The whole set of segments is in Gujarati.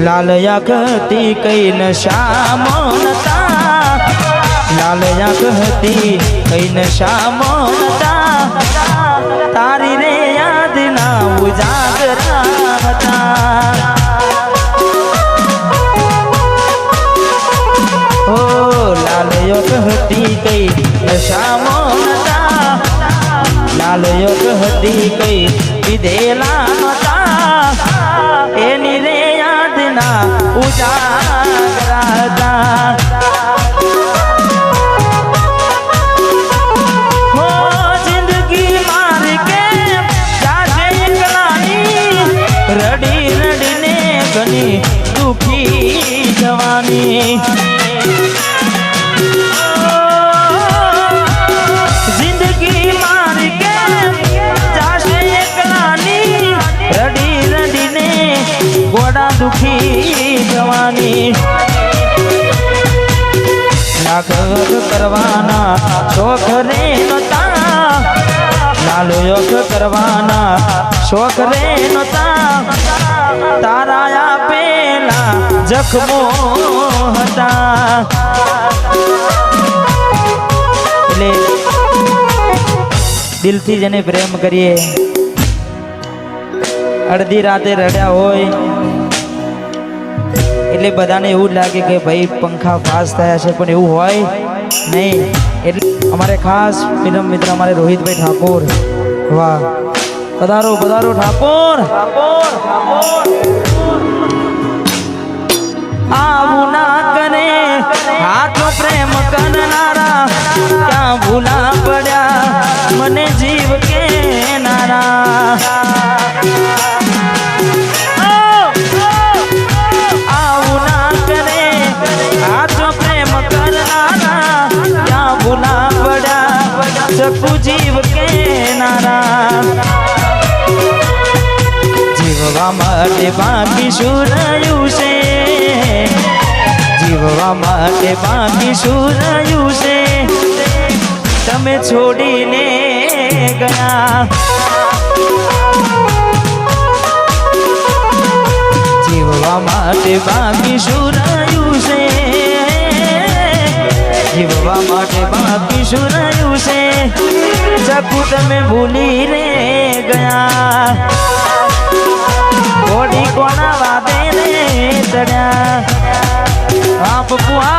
लाल आँखती कई नशा मोनता, लाल आँखती कई नशा मोनता, तारी रे याद ना उजागरा था। ओ लाल आँखती कई नशा मोनता, लाल आँखती कई विधेला नता, एनी रे याद ना उजागरा था। हो जिंदगी मार के जाजे एकलानी, रड़ी रड़ीने घनी दुखी जवानी। जिंदगी मार के जाजे एकलानी, रड़ी रड़ीने गोड़ा दुखी जवानी। लाख करवाना शौक रे नता, लाल योग करवाना शौक रे नता, तारा पेला जख्मो हता। એટલે દિલથી જેને પ્રેમ કરીએ, અડધી રાતે રડ્યા હોય એટલે બધાને એવું લાગે કે ભાઈ પંખા ફાસ થયા છે, પણ એવું હોય નહીં। એટલે અમારે ખાસ ફિલ્મ મિત્ર અમારે રોહિતભાઈ ઠાકોર, વાહ પધારો પધારો ઠાકોર। આવું ના કરે હાથ પ્રેમ કરનારા, ક્યાં ભૂલા પડ્યા મને જીવ કે નારા। सकू जीव के नारा, जीववा माटे बाकी शुरायु से, जीववा माटे बाकी शुरायु से, तमे छोड़ी ने गया। जीववा माटे बाकी शुरायु से, जीववा माटे बाकी शुरायु से, सकू तमे भूली रे गया। घोड़ी कोना वादे रे चढ़्या, हाँ पपुआ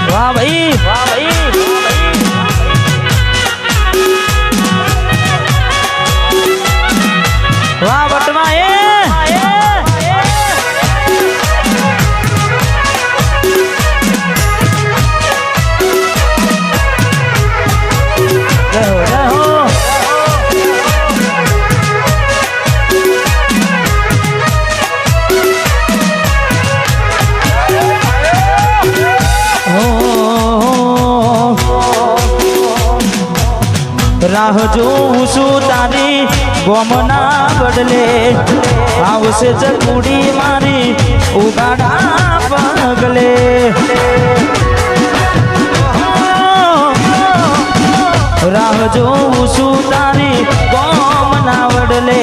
वाह भाई, वाह भाई, वाह बटवा राह जोऊं છું તારી ગોમના બદલે, આવશે ચકુડી મારી ઉગાડા પગલે। રાહ જોऊं છું તારી ગોમના બદલે,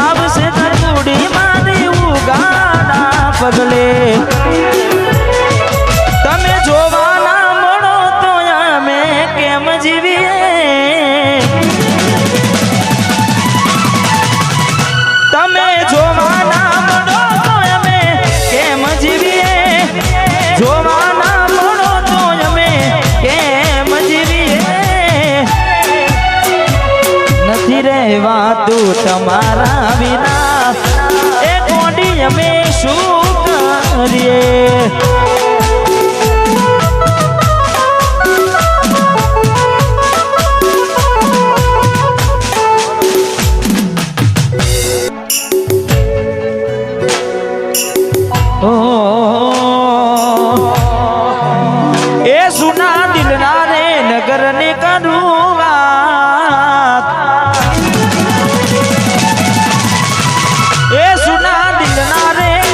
આવશે ચકુડી મારી ઉગાડા પગલે। તમે જોવાના મળો તો અમે કેમ જીવીએ, તમે જોવાના મળો તો અમે કેમ જીવીએ, જોવાના મળો તો અમે કેમ જીવીએ। નથી રહેવાતું તમારા વિના, એ કોડી અમે શું કરીએ।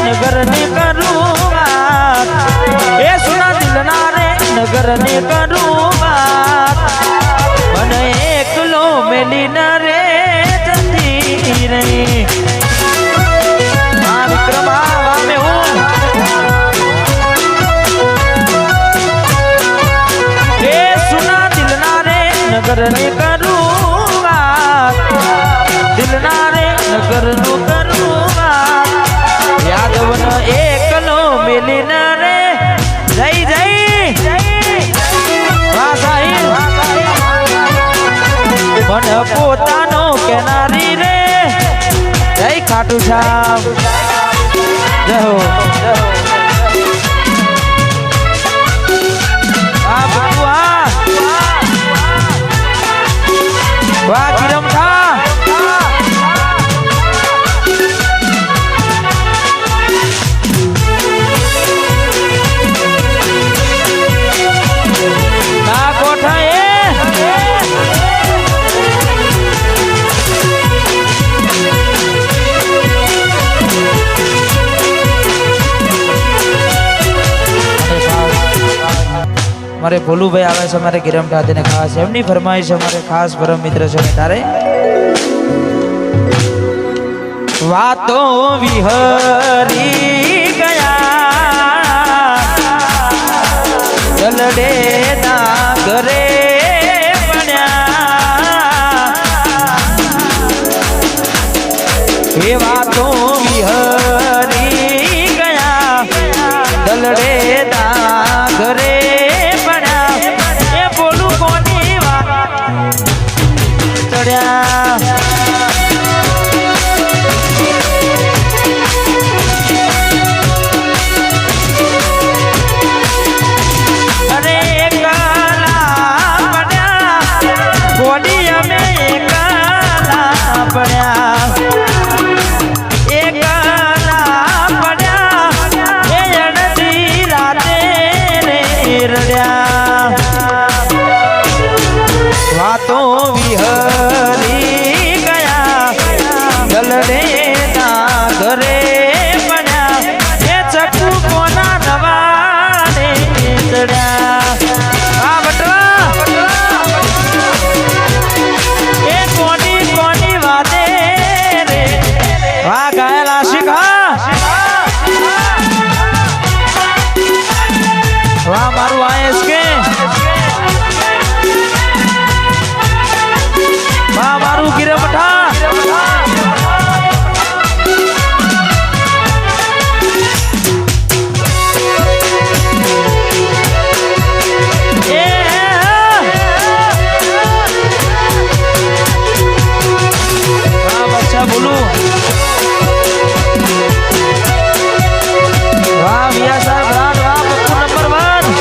नगर ने करूं નગર ને કરું વાત દિલના રે નગર નું કરું વાત યાદવન એકલો મિલીન રે જય જય વાહ સાહિલ મન પોતાનો કેનારી રે જય ખાટુ શ્યામ જય હો વાહ કિરમ થા ના કોઠા મારે ભોલુભાઈ આવે છે મારે ગિરમ ઠાતીને ખાસ એમની ફરમાઈશ અમારે ખાસ પરમ મિત્ર છે તારે વાતો વિહરી ગયા જલડે ના ઘરે પડ્યા એ વાતો વિહરી ગયા જલડે ના ઘરે વાતો વિહરી ગયા જલડે ના ઘરે પડ્યા એ ચકુ કોના નવાને ચડ્યા આ બટવા એ કોની કોની વાતે રે વાહ ગાયલ આશિક વાહ મારું આયસ કે મારું ગિરમઠા બચ્ચા બોલું વાહ મિયા સાહેબ રાત વાહ પપ્પુ નંબર 1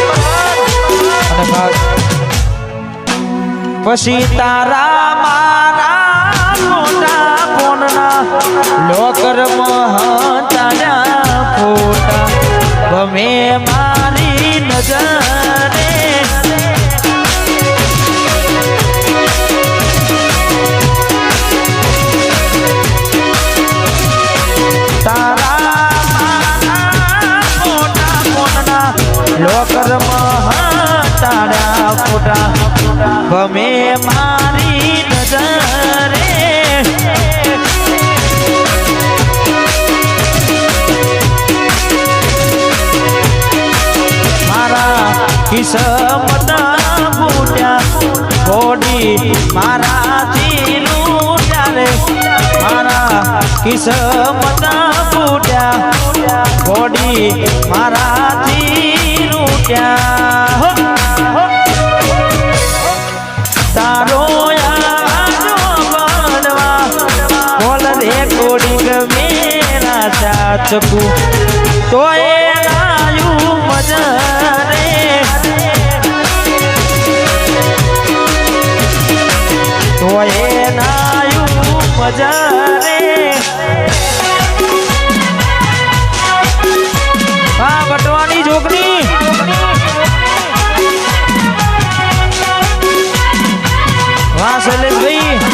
પછી તારા લોકર મહાતાના ફોટા ગમે મારી નજરે તારા ફોટા કોણના લોકર મહાતાના ફોટા ગમે મારી નજરે કિસ્મત ફૂટ્યા ગોડી મારાથી લૂટ્યા રે મારા કિસ્મત ફૂટ્યા ગોડી મારાથી લૂટ્યા તારો આજો બનવા બોલ રે ગોડી ગમેલા ચાચકુ તો એ નાયું મજરે તો એ નાયું મજરે હા બટવાની જોગણી વાહ શૈલેષભાઈ